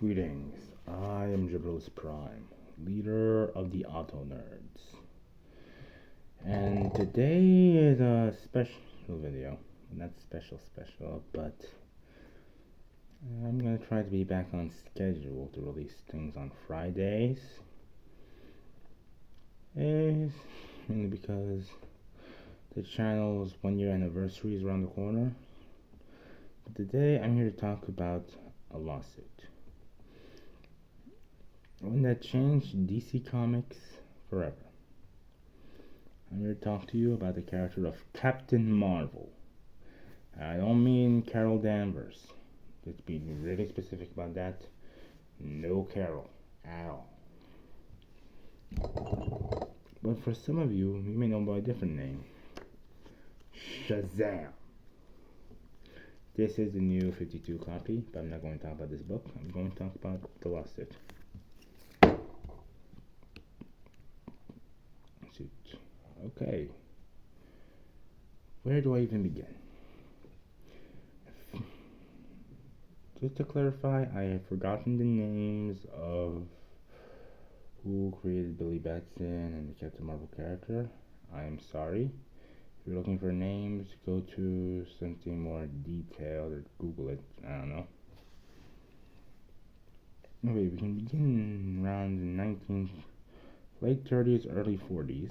Greetings, I am Jabrils Prime, leader of the Auto Nerds. And today is a special video. Not special, but I'm gonna try to be back on schedule to release things on Fridays. It's mainly because the channel's 1 year anniversary is around the corner. But today I'm here to talk about a lawsuit. One that changed DC Comics forever. I'm here to talk to you about the character of Captain Marvel. I don't mean Carol Danvers. Let's be really specific about that. No Carol at all. But for some of you, you may know by a different name. Shazam. This is the new 52 copy, but I'm not going to talk about this book. I'm going to talk about the lawsuit. Okay, where do I even begin? Just to clarify, I have forgotten the names of who created Billy Batson and the Captain Marvel character. I am sorry. If you're looking for names, go to something more detailed or Google it. I don't know. Anyway, we can begin around the late 30s, early 40s.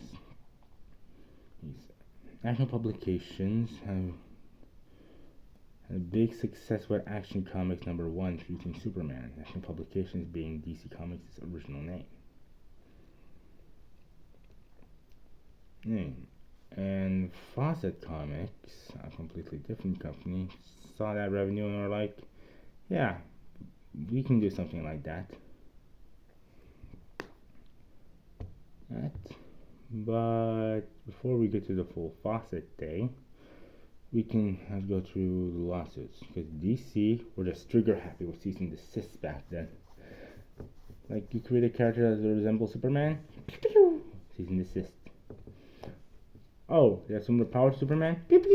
These national publications have had a big success with Action Comics #1 introducing Superman. National Publications being DC Comics' original name. And Fawcett Comics, a completely different company, saw that revenue and were like, yeah, we can do something like that. But before we get to the full Fawcett day, we can have to go through the lawsuits, because DC were just trigger happy with cease and desist back then. Like, you create a character that resembles Superman, cease and desist. Oh, they have similar power to Superman, cease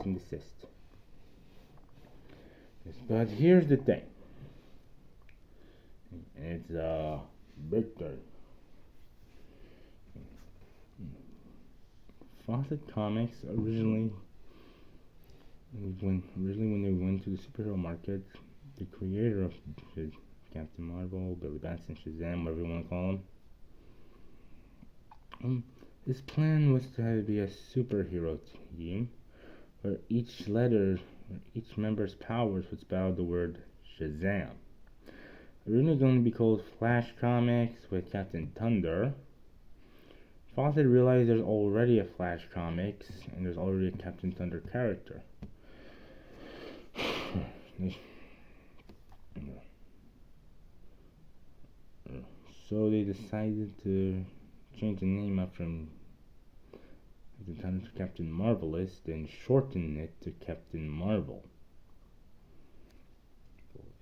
and desist. Yes, but here's the thing. It's a big thing. Fawcett Comics originally when they went to the superhero market, the creator of Captain Marvel, Billy Batson, Shazam, whatever you want to call him, his plan was to have it be a superhero team where each member's powers would spell out the word Shazam. Originally going to be called Flash Comics with Captain Thunder. Fawcett realized there's already a Flash Comics and there's already a Captain Thunder character. So they decided to change the name up from Captain Thunder to Captain Marvelous, then shorten it to Captain Marvel.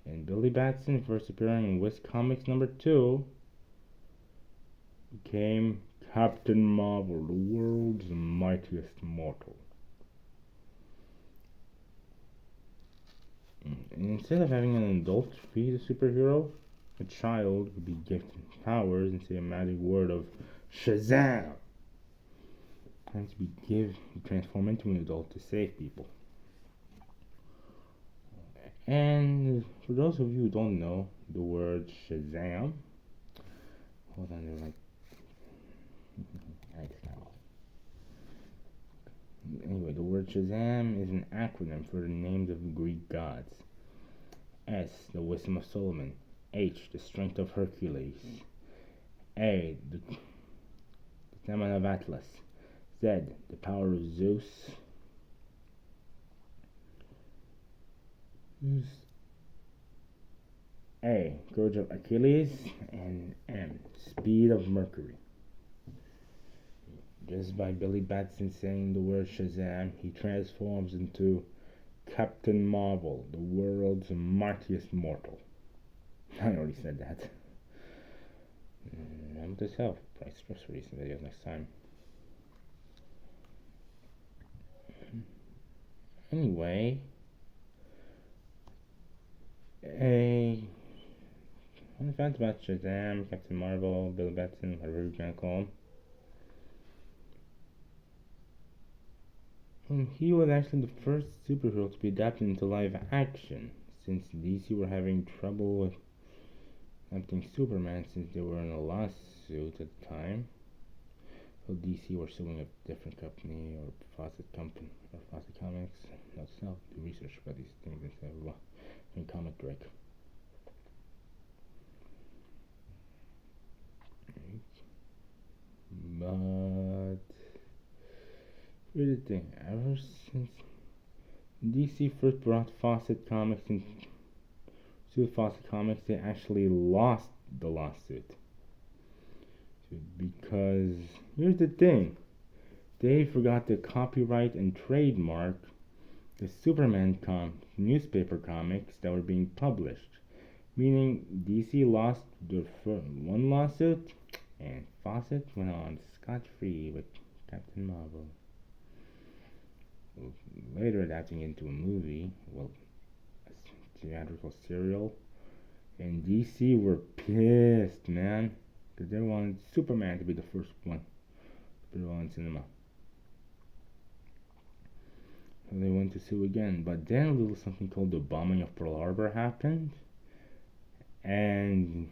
And Billy Batson, first appearing in Wiz Comics #2, became Captain Marvel, the world's mightiest mortal. And instead of having an adult be the superhero, a child would be gifted powers and say a magic word of Shazam, and to be transform into an adult to save people. And for those of you who don't know the word Shazam, hold on, they're like, anyway, the word Shazam is an acronym for the names of Greek gods. S, the wisdom of Solomon. H, the strength of Hercules. A, the stamina of Atlas. Z, the power of Zeus. A, courage of Achilles. And M, speed of Mercury. Just by Billy Batson saying the word Shazam, he transforms into Captain Marvel, the world's mightiest mortal. I already said that. Remember to self. Price stress for recent videos next time. Anyway, facts about Shazam, Captain Marvel, Bill Batson, whatever you're gonna call him. And he was actually the first superhero to be adapted into live action, since DC were having trouble with adapting Superman since they were in a lawsuit at the time. So DC were suing a different company or Fawcett Company or Fawcett Comics. Not self do research about these things instead of in comic break. But here's the thing, ever since DC first brought Fawcett Comics and sued Fawcett Comics, they actually lost the lawsuit. Because here's the thing, they forgot to copyright and trademark the Superman newspaper comics that were being published. Meaning DC lost their one lawsuit and Fawcett went on scot-free with Captain Marvel. Later adapting into a movie, well, a theatrical serial, and DC were pissed, man, because they wanted Superman to be the first one to be on cinema. So they went to sue again, but then a little something called the bombing of Pearl Harbor happened, and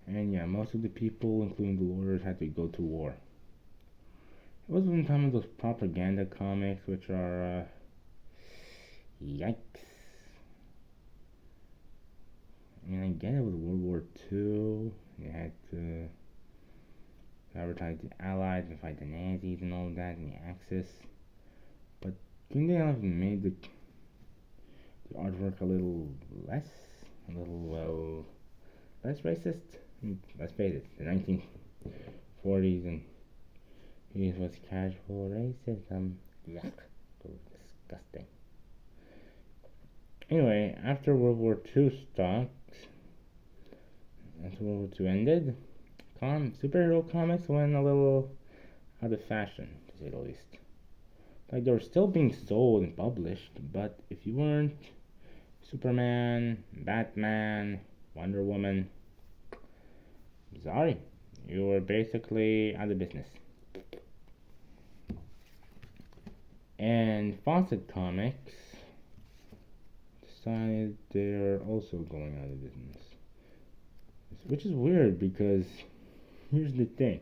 yeah, most of the people, including the lawyers, had to go to war. It was one time of those propaganda comics, which are, yikes. I mean, I get it with World War II. You had to advertise the Allies and fight the Nazis and all that, and the Axis. But couldn't they have made the artwork a little less racist? Let's face it, the 1940s and it was casual racism. Yuck. Disgusting. Anyway, after World War II ended, superhero comics went a little out of fashion, to say the least. Like, they were still being sold and published, but if you weren't Superman, Batman, Wonder Woman, sorry, you were basically out of business. And Fawcett Comics decided they're also going out of business. Which is weird because here's the thing.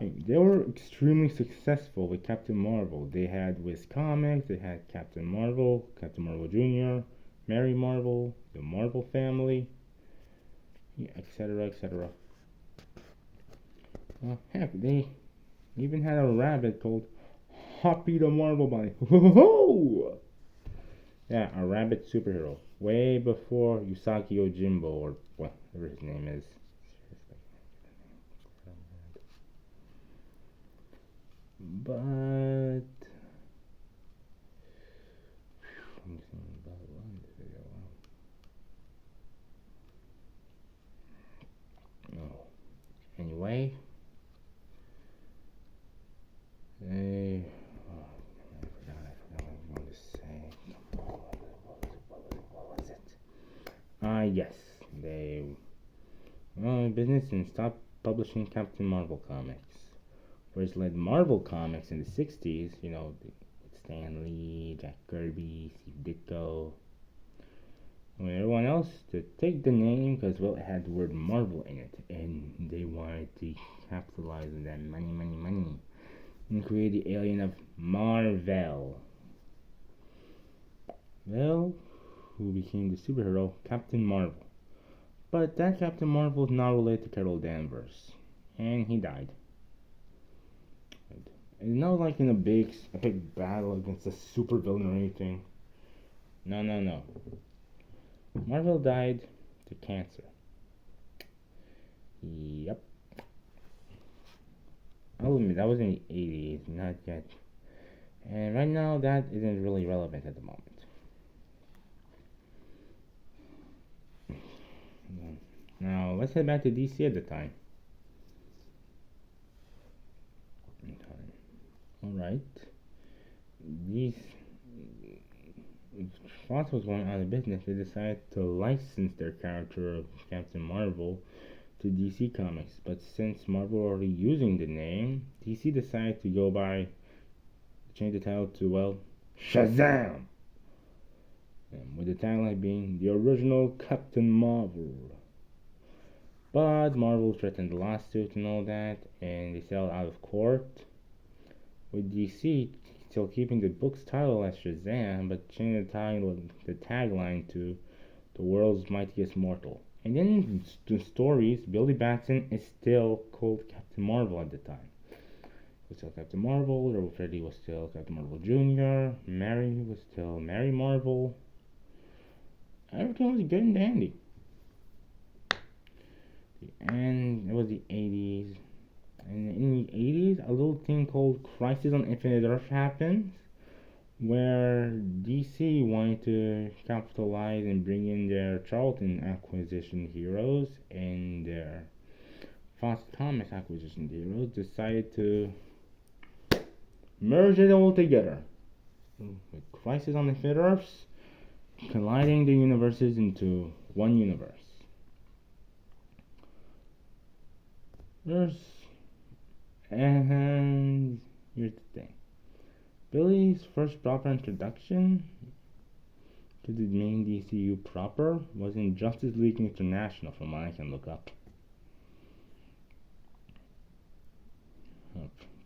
They were extremely successful with Captain Marvel. They had Wiz Comics, they had Captain Marvel Jr., Mary Marvel, the Marvel family, etc., etc. Well, heck, they even had a rabbit called Hoppy the Marvel Bunny. Ho-ho-ho! Yeah, a rabbit superhero. Way before Usagi Yojimbo, or whatever his name is. But I'm thinking about one video. No. Anyway, I forgot what I was going to say. What was it? Yes, they went out of business and stopped publishing Captain Marvel comics. Whereas like Marvel Comics in the 60s, you know, with Stan Lee, Jack Kirby, Steve Ditko, and everyone else to take the name because, well, it had the word Marvel in it, and they wanted to capitalize on that money, and create the alien of Marvel. Well, who became the superhero Captain Marvel. But that Captain Marvel is not related to Carol Danvers, and he died. It's not like in a big epic battle against a super villain or anything. No. Marvel died to cancer. Yep. I'll admit, that was in the 80s, not yet. And right now, that isn't really relevant at the moment. Now, let's head back to DC at the time. Alright. These Fox was going out of business, they decided to license their character of Captain Marvel to DC Comics. But since Marvel were already using the name, DC decided to change the title to, well, Shazam! With the tagline being the original Captain Marvel. But Marvel threatened the lawsuit and all that, and they settled out of court. With DC still keeping the book's title as Shazam, but changing the tagline to the world's mightiest mortal. And in the stories, Billy Batson is still called Captain Marvel at the time. He was still Captain Marvel, Robert Freddy was still Captain Marvel Jr., Mary was still Mary Marvel. Everything was good and dandy. And it was the 80s. And in the 80s, a little thing called Crisis on Infinite Earth happens, where DC wanted to capitalize and bring in their Charlton acquisition heroes and their Fox Comics acquisition heroes, decided to merge it all together. With Crisis on Infinite Earths colliding the universes into one universe. And here's the thing. Billy's first proper introduction to the main DCU proper was in Justice League International, from what I can look up.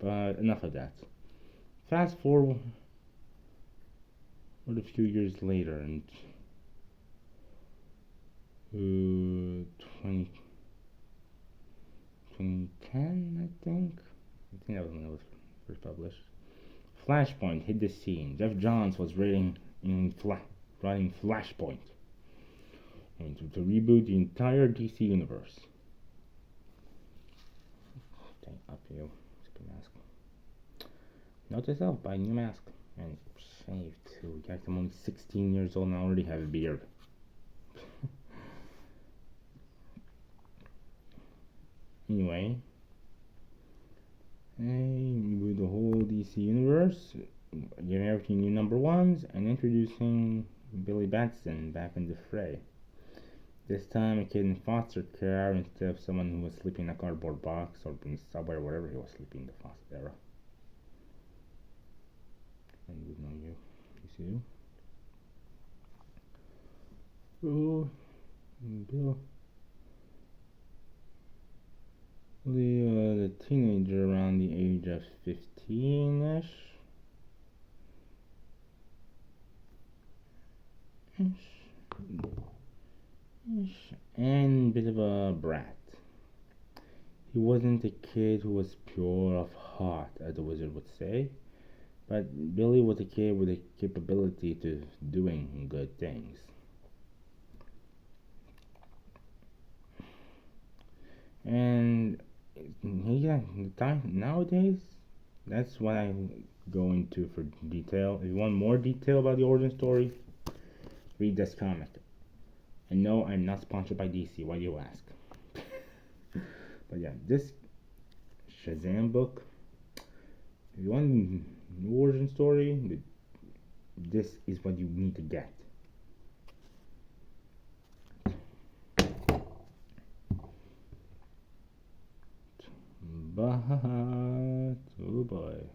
But enough of that. Fast forward a few years later, in 2010, I think that was when it was first published. Flashpoint hit the scene. Jeff Johns was writing Flashpoint to reboot the entire DC universe. Dang, up you, stupid mask. Note to self, buy a new mask and shave too. Guys, I'm only 16 years old and I already have a beard. Anyway, reboot the whole DC universe, giving everything new number ones, and introducing Billy Batson back in the fray. This time a kid in foster care instead of someone who was sleeping in a cardboard box or in the subway or wherever he was sleeping in the foster era. And we know you see. Oh, Bill. The teenager around the age of 15-ish. And a bit of a brat. He wasn't a kid who was pure of heart, as the wizard would say, but Billy was a kid with a capability to doing good things. And yeah, nowadays, that's what I go into for detail. If you want more detail about the origin story, read this comic. And no, I'm not sponsored by DC. Why do you ask? But yeah, this Shazam book, if you want the origin story, this is what you need to get. But, oh boy.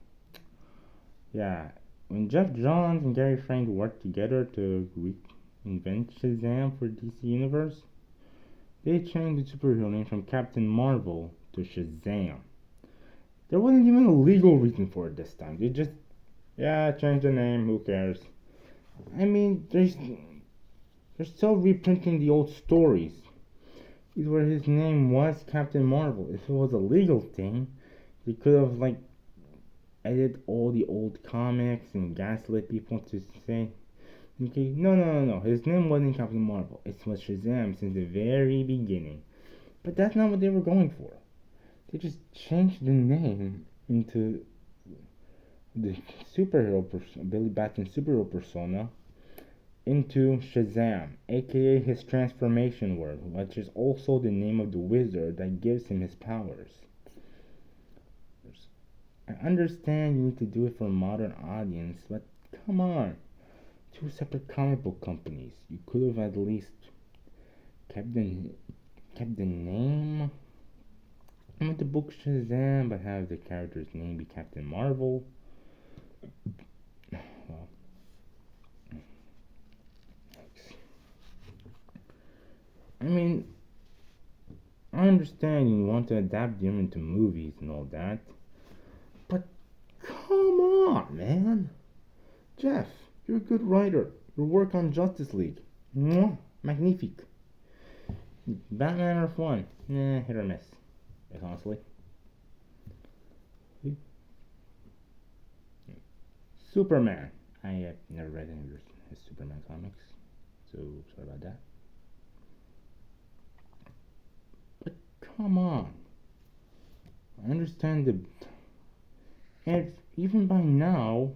Yeah, when Jeff Johns and Gary Frank worked together to reinvent Shazam for DC Universe, they changed the superhero name from Captain Marvel to Shazam. There wasn't even a legal reason for it this time. They just, change the name, who cares? I mean, they're still reprinting the old stories. Where his name was Captain Marvel. If it was a legal thing, they could have edited all the old comics and gaslit people to say, okay, no. His name wasn't Captain Marvel. It was Shazam since the very beginning. But that's not what they were going for. They just changed the name into the superhero Billy Batson superhero persona into Shazam, aka his transformation word, which is also the name of the wizard that gives him his powers. I understand you need to do it for a modern audience, but come on. two separate comic book companies. You could have at least kept the name with the book Shazam, but have the character's name be Captain Marvel. Well, I mean, I understand you want to adapt them into movies and all that, but come on, man. Jeff, you're a good writer. Your work on Justice League, mwah, magnifique. Batman Earth 1, hit or miss, honestly. Superman. I have never read any of his Superman comics, so sorry about that. But come on. I understand and even by now,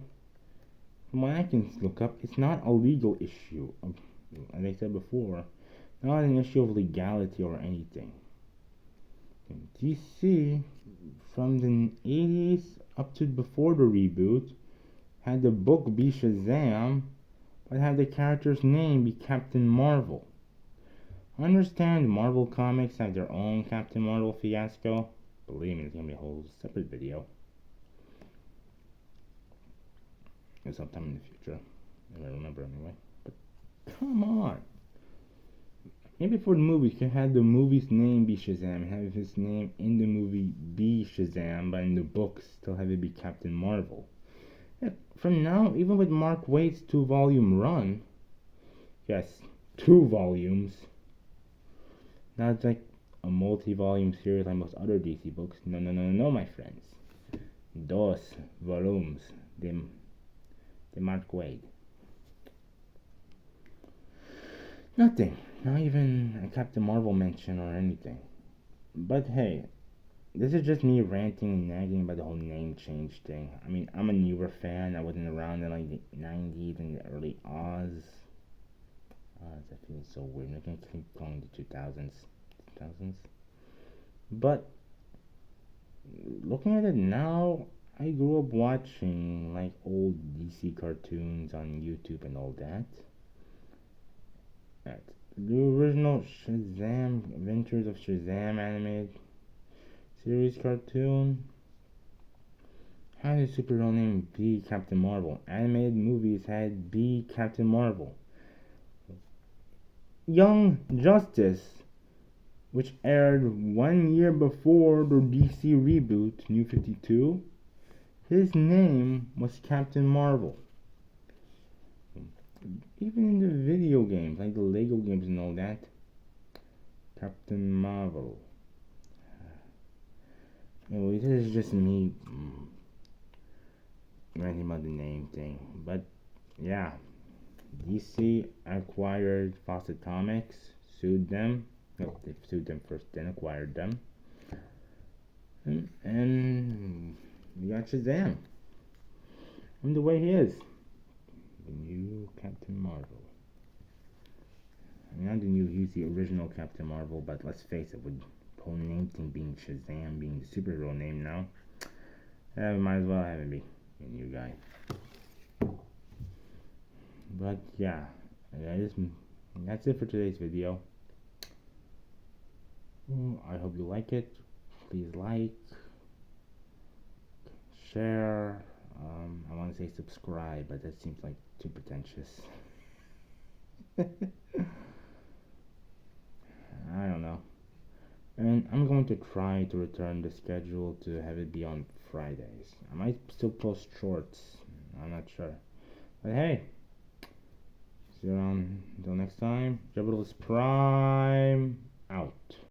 from what I can look up, it's not a legal issue. As I said before, not an issue of legality or anything. In DC, from the 80s up to before the reboot, had the book be Shazam, but had the character's name be Captain Marvel. I understand Marvel Comics have their own Captain Marvel fiasco. Believe me, it's gonna be a whole separate video. Sometime in the future, if I remember anyway. But come on. Maybe for the movie, you can have the movie's name be Shazam, have his name in the movie be Shazam, but in the book still have it be Captain Marvel. Yeah, from now, even with Mark Waid's 2-volume run, yes, 2 volumes, not like a multi-volume series like most other DC books. No, my friends. 2 volumes de Mark Waid. Nothing. Not even a Captain Marvel mention or anything. But hey, this is just me ranting and nagging about the whole name change thing. I mean, I'm a newer fan. I wasn't around in like the 90s and the early Oz. That feels so weird. I can keep calling the 2000s. But looking at it now, I grew up watching like old DC cartoons on YouTube and all that. The original Shazam, Adventures of Shazam animated series cartoon had a superhero named B Captain Marvel. Animated movies had B Captain Marvel. Young Justice, which aired 1 year before the DC reboot, New 52, his name was Captain Marvel. Even in the video games, like the Lego games and all that, Captain Marvel. Anyway, this is just me ranting about the name thing. But yeah, DC acquired Fawcett Comics, sued them. No, they sued them first, then acquired them. And we got Shazam. And the way he is. The new Captain Marvel. Not the new, he's the original Captain Marvel, but let's face it, with the whole name thing being Shazam, being the superhero name now, we might as well have it be a new guy. But yeah, that's it for today's video. I hope you like it. Please like, share. I want to say subscribe, but that seems like too pretentious. I don't know. And I'm going to try to return the schedule to have it be on Fridays. I might still post shorts. I'm not sure. But hey, see you around until next time. Jebedilis Prime out.